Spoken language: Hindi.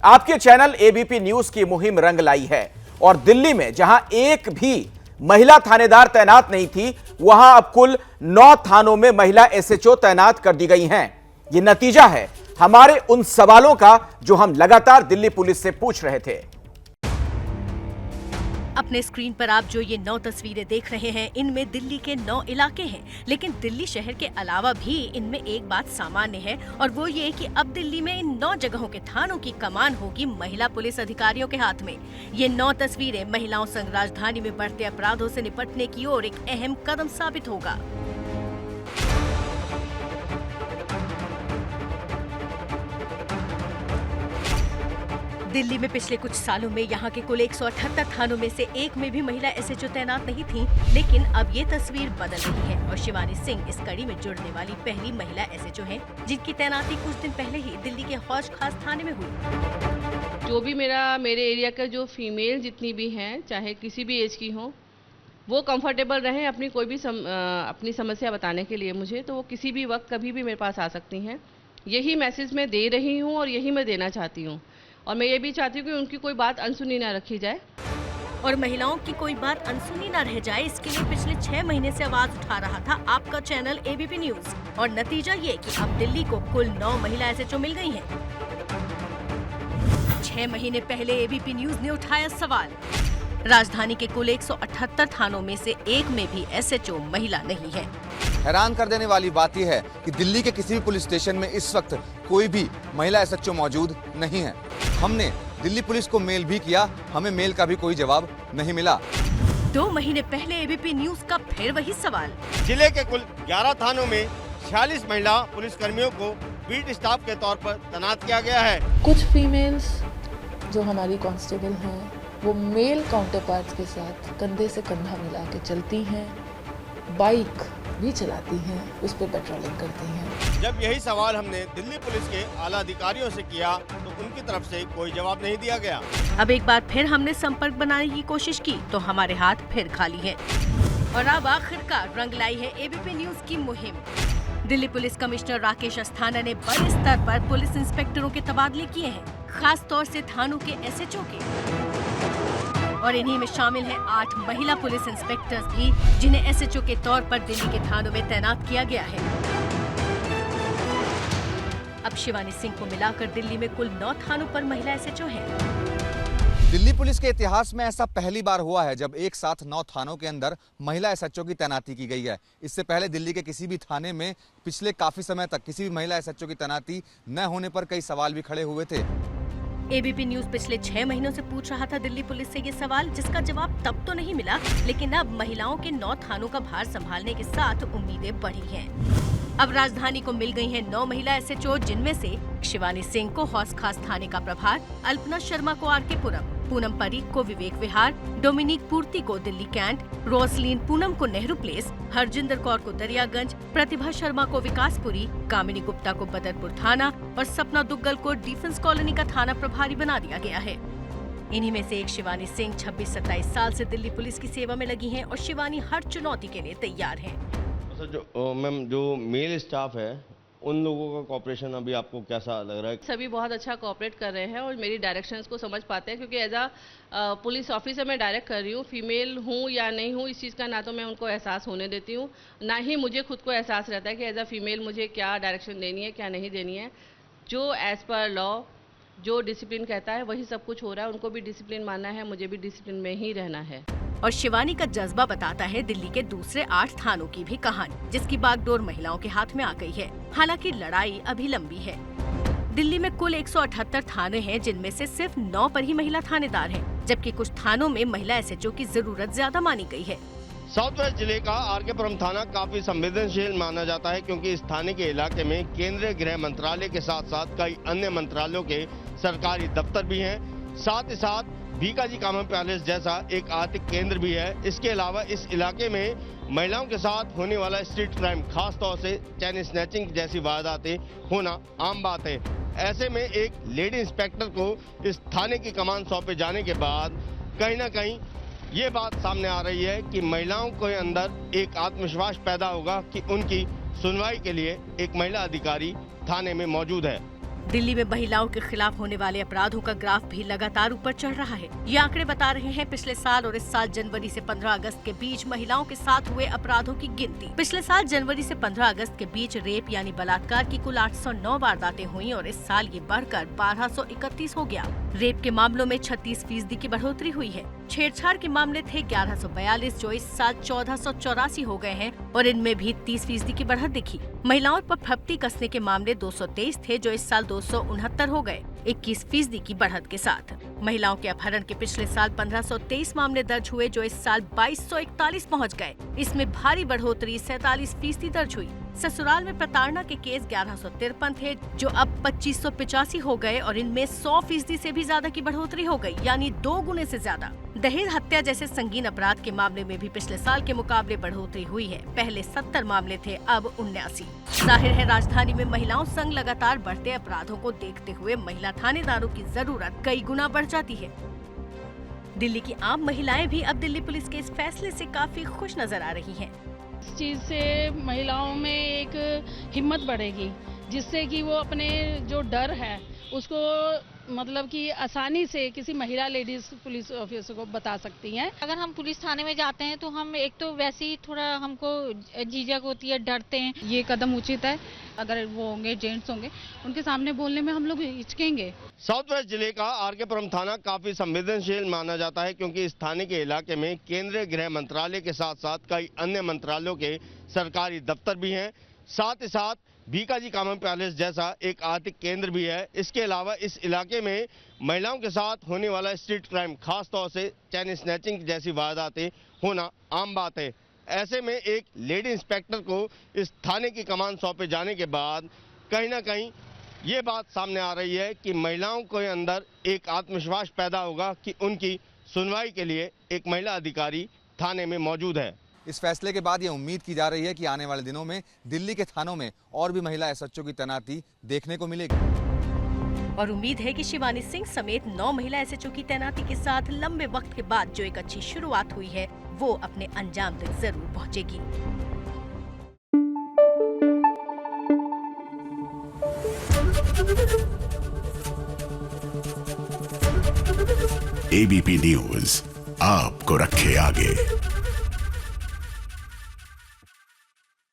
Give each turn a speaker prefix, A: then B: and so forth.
A: आपके चैनल एबीपी न्यूज की मुहिम रंग लाई है और दिल्ली में जहां एक भी महिला थानेदार तैनात नहीं थी, वहां अब कुल 9 थानों में महिला एसएचओ तैनात कर दी गई हैं। यह नतीजा है हमारे उन सवालों का जो हम लगातार दिल्ली पुलिस से पूछ रहे थे।
B: अपने स्क्रीन पर आप जो ये 9 तस्वीरें देख रहे हैं, इनमें दिल्ली के 9 इलाके हैं, लेकिन दिल्ली शहर के अलावा भी इनमें एक बात सामान्य है और वो ये कि अब दिल्ली में इन 9 जगहों के थानों की कमान होगी महिला पुलिस अधिकारियों के हाथ में। ये 9 तस्वीरें महिलाओं संग राजधानी में बढ़ते अपराधों से निपटने की ओर एक अहम कदम साबित होगा। दिल्ली में पिछले कुछ सालों में यहाँ के कुल 178 थानों में से एक में भी महिला एसएचओ तैनात नहीं थी, लेकिन अब ये तस्वीर बदल रही है और शिवानी सिंह इस कड़ी में जुड़ने वाली पहली महिला एसएचओ हैं, जिनकी तैनाती कुछ दिन पहले ही दिल्ली के हौज खास थाने में हुई।
C: जो भी मेरे एरिया का जो फीमेल जितनी भी हैं, चाहे किसी भी एज की हो, वो कंफर्टेबल रहें अपनी कोई भी अपनी समस्या बताने के लिए मुझे, तो वो किसी भी वक्त कभी भी मेरे पास आ सकती हैं। यही मैसेज मैं दे रही हूँ और यही मैं देना चाहती हूँ, और मैं ये भी चाहती हूँ कि उनकी कोई बात अनसुनी ना रखी जाए
B: और महिलाओं की कोई बात अनसुनी ना रह जाए, इसके लिए पिछले 6 महीने से आवाज उठा रहा था आपका चैनल एबीपी न्यूज, और नतीजा ये कि अब दिल्ली को कुल 9 महिला एसएचओ मिल गई हैं। 6 महीने पहले एबीपी न्यूज ने उठाया सवाल, राजधानी के कुल 178 थानों में से एक में भी एसएचओ महिला नहीं है।
D: हैरान कर देने वाली बात यह है कि दिल्ली के किसी भी पुलिस स्टेशन में इस वक्त कोई भी महिला एसएचओ मौजूद नहीं है। हमने दिल्ली पुलिस को मेल भी किया, हमें मेल का भी कोई जवाब नहीं मिला।
B: 2 महीने पहले एबीपी न्यूज का फिर वही सवाल,
E: जिले के कुल 11 थानों में 46 महिला पुलिस कर्मियों को बीट स्टाफ के तौर पर तैनात किया गया है।
F: कुछ फीमेल्स जो हमारी कांस्टेबल हैं, वो मेल काउंटर पार्ट्स के साथ कंधे से कंधा मिला के चलती हैं, बाइक भी चलाती हैं, उस पर पेट्रोलिंग करती हैं।
E: जब यही सवाल हमने दिल्ली पुलिस के आला अधिकारियों से किया तो उनकी तरफ से कोई जवाब नहीं दिया गया।
B: अब एक बार फिर हमने संपर्क बनाने की कोशिश की तो हमारे हाथ फिर खाली हैं। और अब आखिरकार रंग लाई है एबीपी न्यूज की मुहिम। दिल्ली पुलिस कमिश्नर राकेश अस्थाना ने बड़े स्तर पर पुलिस इंस्पेक्टरों के तबादले किए हैं, खास तौर से थानों के एसएचओ के, और इन्हीं में शामिल हैं 8 महिला पुलिस इंस्पेक्टर्स भी, जिन्हें एसएचओ के तौर पर दिल्ली के थानों में तैनात किया गया है। अब शिवानी सिंह को मिलाकर दिल्ली में कुल 9 थानों पर महिला एसएचओ हैं।
D: दिल्ली पुलिस के इतिहास में ऐसा पहली बार हुआ है जब एक साथ 9 थानों के अंदर महिला एसएचओ की तैनाती की गई है। इससे पहले दिल्ली के किसी भी थाने में पिछले काफी समय तक किसी भी महिला एसएचओ की तैनाती न होने पर कई सवाल भी खड़े हुए थे।
B: एबीपी न्यूज पिछले 6 महीनों से पूछ रहा था दिल्ली पुलिस से ये सवाल, जिसका जवाब तब तो नहीं मिला, लेकिन अब महिलाओं के 9 थानों का भार संभालने के साथ उम्मीदें बढ़ी हैं। अब राजधानी को मिल गई हैं 9 महिला एसएचओ, जिनमें से शिवानी सिंह को हौस खास थाने का प्रभार, अल्पना शर्मा को आरके पुरम, पूनम परीख को विवेक विहार, डोमिनिक पूर्ति को दिल्ली कैंट, रोसलीन पूनम को नेहरू प्लेस, हरजिंदर कौर को दरियागंज, प्रतिभा शर्मा को विकासपुरी, कामिनी गुप्ता को बदरपुर थाना और सपना दुग्गल को डिफेंस कॉलोनी का थाना प्रभारी बना दिया गया है। इन्हीं में से एक शिवानी सिंह 26-27 साल से दिल्ली पुलिस की सेवा में लगी हैं और शिवानी हर चुनौती के लिए तैयार हैं।
E: जो मेल स्टाफ है, उन लोगों का कॉपरेशन अभी आपको कैसा लग रहा है?
C: सभी बहुत अच्छा कोऑपरेट कर रहे हैं और मेरी डायरेक्शंस को समझ पाते हैं, क्योंकि एज अ पुलिस ऑफिसर मैं डायरेक्ट कर रही हूँ। फीमेल हूँ या नहीं हूँ, इस चीज़ का ना तो मैं उनको एहसास होने देती हूँ, ना ही मुझे खुद को एहसास रहता है कि एज अ फीमेल मुझे क्या डायरेक्शन देनी है, क्या नहीं देनी है। जो एज पर लॉ जो डिसिप्लिन कहता है वही सब कुछ हो रहा है। उनको भी डिसिप्लिन मानना है, मुझे भी डिसिप्लिन में ही रहना है।
B: और शिवानी का जज्बा बताता है दिल्ली के दूसरे 8 थानों की भी कहानी, जिसकी बागडोर महिलाओं के हाथ में आ गई है। हालांकि लड़ाई अभी लंबी है। दिल्ली में कुल 178 थाने हैं, जिनमें से सिर्फ 9 पर ही महिला थानेदार हैं, जबकि कुछ थानों में महिला एसएचओ की जरूरत ज्यादा मानी गई है।
E: साउथ वेस्ट जिले का आरके पुरम थाना काफी संवेदनशील माना जाता है, क्योंकि इस थाने के इलाके में केंद्रीय गृह मंत्रालय के साथ साथ कई अन्य मंत्रालयों के सरकारी दफ्तर भी हैं। साथ ही साथ भीकाजी कॉमन पैलेस जैसा एक आर्थिक केंद्र भी है। इसके अलावा इस इलाके में महिलाओं के साथ होने वाला स्ट्रीट क्राइम, खास तौर से चैन स्नैचिंग जैसी वारदातें होना आम बात है। ऐसे में एक लेडी इंस्पेक्टर को इस थाने की कमान सौंपे जाने के बाद कहीं ना कहीं ये बात सामने आ रही है कि महिलाओं के अंदर एक आत्मविश्वास पैदा होगा कि उनकी सुनवाई के लिए एक महिला अधिकारी थाने में मौजूद है।
B: दिल्ली में महिलाओं के खिलाफ होने वाले अपराधों का ग्राफ भी लगातार ऊपर चढ़ रहा है। ये आंकड़े बता रहे हैं पिछले साल और इस साल जनवरी से 15 अगस्त के बीच महिलाओं के साथ हुए अपराधों की गिनती। पिछले साल जनवरी से 15 अगस्त के बीच रेप यानी बलात्कार की कुल 809 वारदातें हुई और इस साल ये बढ़कर 1231 हो गया। रेप के मामलों में 36% की बढ़ोतरी हुई है। छेड़छाड़ के मामले थे 1142 जो इस साल 1484 हो गए हैं और इनमें भी 30% की बढ़त दिखी। महिलाओं पर फप्ती कसने के मामले 223 थे जो इस साल 269 हो गए, 21% की बढ़त के साथ। महिलाओं के अपहरण के पिछले साल 1523 मामले दर्ज हुए जो इस साल 2241 पहुंच गए। इसमें भारी बढ़ोतरी 47% दर्ज हुई। ससुराल में प्रताड़ना के केस 1153 थे जो अब 2585 हो गए और इनमें 100% से भी ज्यादा की बढ़ोतरी हो गई, यानी 2 गुने से ज्यादा। दहेज हत्या जैसे संगीन अपराध के मामले में भी पिछले साल के मुकाबले बढ़ोतरी हुई है। पहले 70 मामले थे, अब 79। जाहिर है राजधानी में महिलाओं संग लगातार बढ़ते अपराधों को देखते हुए महिला थानेदारों की जरूरत कई गुना बढ़ जाती है। दिल्ली की आम महिलाएं भी अब दिल्ली पुलिस के इस फैसले से काफी खुश नजर आ रही हैं।
G: इस चीज़ से महिलाओं में एक हिम्मत बढ़ेगी, जिससे कि वो अपने जो डर है उसको मतलब कि आसानी से किसी महिला लेडीज पुलिस ऑफिसर को बता सकती हैं।
H: अगर हम पुलिस थाने में जाते हैं तो हम एक तो वैसे ही थोड़ा हमको झिझक होती है, डरते हैं।
G: ये कदम उचित है। अगर वो होंगे जेंट्स होंगे उनके सामने बोलने में हम लोग हिचकेंगे।
E: साउथ वेस्ट जिले का आरके पुरम थाना काफी संवेदनशील माना जाता है क्योंकि इस थाने के इलाके में केंद्रीय गृह मंत्रालय के साथ साथ कई अन्य मंत्रालयों के सरकारी दफ्तर भी हैं। साथ ही साथ भीकाजी कॉमन पैलेस जैसा एक आर्थिक केंद्र भी है। इसके अलावा इस इलाके में महिलाओं के साथ होने वाला स्ट्रीट क्राइम, खास तौर से चैन स्नैचिंग जैसी वारदातें होना आम बात है। ऐसे में एक लेडी इंस्पेक्टर को इस थाने की कमान सौंपे जाने के बाद कहीं ना कहीं ये बात सामने आ रही है कि महिलाओं के अंदर एक आत्मविश्वास पैदा होगा कि उनकी सुनवाई के लिए एक महिला अधिकारी थाने में मौजूद है।
D: इस फैसले के बाद ये उम्मीद की जा रही है कि आने वाले दिनों में दिल्ली के थानों में और भी महिला एसएचओ की तैनाती देखने को मिलेगी।
B: और उम्मीद है कि शिवानी सिंह समेत 9 महिला एसएचओ की तैनाती के साथ लंबे वक्त के बाद जो एक अच्छी शुरुआत हुई है वो अपने अंजाम तक जरूर पहुंचेगी।
I: एबीपी न्यूज आपको रखे आगे।